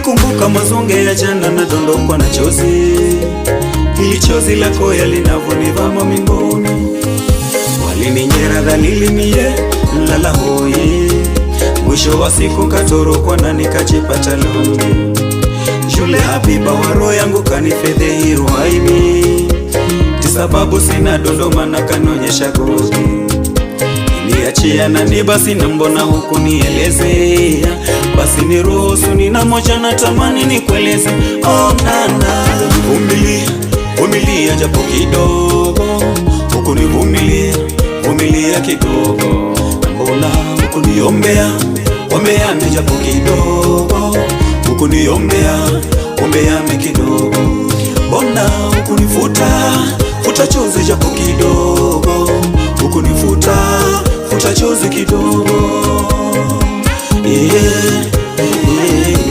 Nikikumbuka mazonge ya jana na dondokwa na chozi, ili chozi lako yalinavonivama mimboni. Walininyera dhalili mie lala hoi, mwisho wa siku katorokwa na nikajipata longe. Shule habiba wa roho yangu kanifedhehi ruhaimi, tisababu sina Dodoma na kanonyesha gozi. Niachia na ni basi na mbona huku nielezea, basi ni ruhusu nina moja na tamani nikueleze. Oh nana, vumilia japo kidogo, huku ni vumilia kidogo. Mbona huku ombeane japo kidogo, huku ni ombeane kidogo. Mbona huku futa chozi japo kidogo, huku ni futa chozi kidogo.